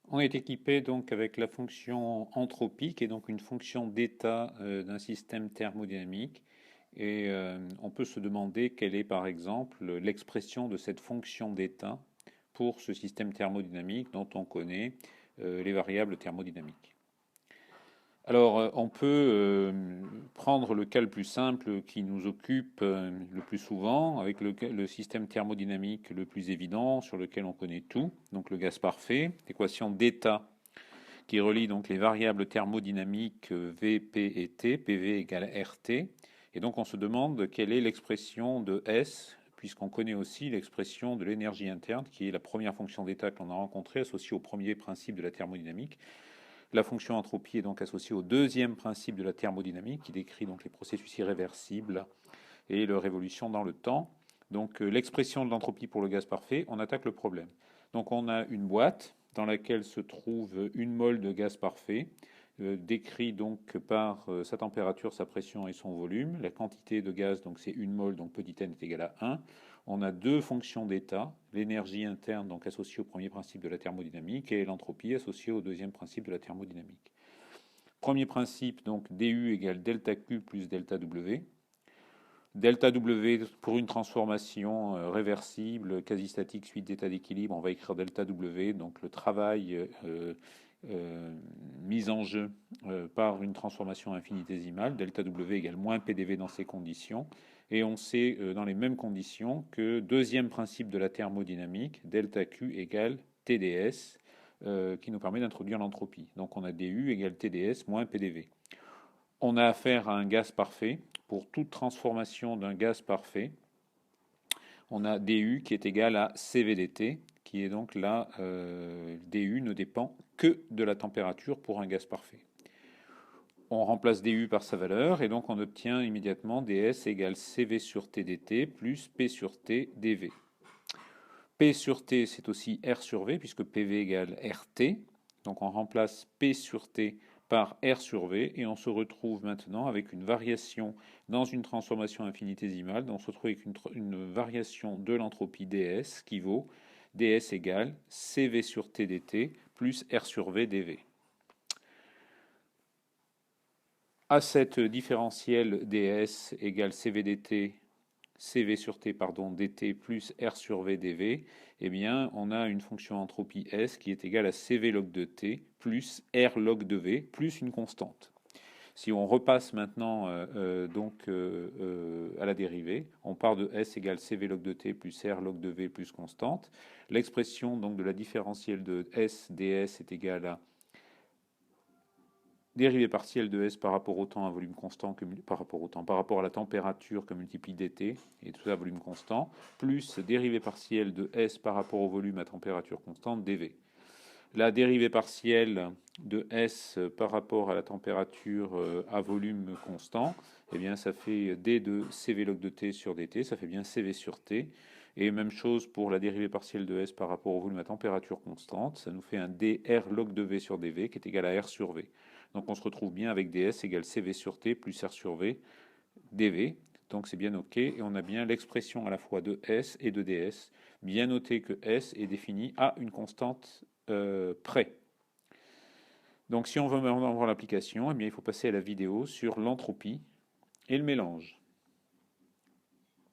On est équipé donc avec la fonction entropie, qui est donc une fonction d'état d'un système thermodynamique. Et on peut se demander quelle est par exemple l'expression de cette fonction d'état pour ce système thermodynamique dont on connaît les variables thermodynamiques. Alors, on peut prendre le cas le plus simple qui nous occupe le plus souvent, avec le système thermodynamique le plus évident, sur lequel on connaît tout, donc le gaz parfait, l'équation d'état qui relie donc les variables thermodynamiques V, P et T, PV égale RT. Et donc on se demande quelle est l'expression de S, puisqu'on connaît aussi l'expression de l'énergie interne, qui est la première fonction d'état que l'on a rencontrée, associée au premier principe de la thermodynamique. La fonction entropie est donc associée au deuxième principe de la thermodynamique, qui décrit donc les processus irréversibles et leur évolution dans le temps. Donc l'expression de l'entropie pour le gaz parfait, on attaque le problème. Donc on a une boîte dans laquelle se trouve une mole de gaz parfait, décrit donc par sa température, sa pression et son volume. La quantité de gaz, donc c'est une mole, donc petit n est égal à 1. On a deux fonctions d'état, l'énergie interne donc associée au premier principe de la thermodynamique et l'entropie associée au deuxième principe de la thermodynamique. Premier principe, donc du égale delta Q plus delta W. Delta W pour une transformation réversible, quasi statique, suite d'état d'équilibre, on va écrire delta W, donc le travail mis en jeu par une transformation infinitésimale, delta W égale moins PDV dans ces conditions. Et on sait dans les mêmes conditions que deuxième principe de la thermodynamique, delta Q égale TdS, qui nous permet d'introduire l'entropie. Donc on a du égale TdS moins PDV. On a affaire à un gaz parfait. Pour toute transformation d'un gaz parfait, on a du qui est égal à CVDT, qui est donc là, du ne dépend que de la température pour un gaz parfait. On remplace du par sa valeur et donc on obtient immédiatement ds égale CV sur TDT plus P sur T dV. P sur T, c'est aussi R sur V, puisque PV égale RT. Donc on remplace P sur T par R sur V, et on se retrouve maintenant avec une variation dans une transformation infinitésimale. Donc on se retrouve avec une variation de l'entropie ds qui vaut ds égale CV sur T dt plus R sur V dV. À cette différentielle ds égale CV dt CV sur T pardon, dt plus R sur V dV, eh bien, on a une fonction entropie S qui est égale à CV log de T plus R log de V plus une constante. Si on repasse maintenant à la dérivée, on part de S égale CV log de T plus R log de V plus constante. L'expression donc de la différentielle de S ds est égale à dérivée partielle de S par rapport au temps à volume constant par rapport à la température que multiplie dt, et tout ça à volume constant, plus dérivée partielle de S par rapport au volume à température constante dV. La dérivée partielle de S par rapport à la température à volume constant, eh bien ça fait d de CV log de t sur dt, ça fait bien CV sur t. Et même chose pour la dérivée partielle de S par rapport au volume à température constante, ça nous fait un dr log de v sur dv qui est égal à R sur v. Donc on se retrouve bien avec ds égale CV sur t plus R sur v dv. Donc c'est bien OK, et on a bien l'expression à la fois de S et de ds. Bien noté que S est défini à une constante près. Donc si on veut maintenant voir l'application, eh bien, il faut passer à la vidéo sur l'entropie et le mélange.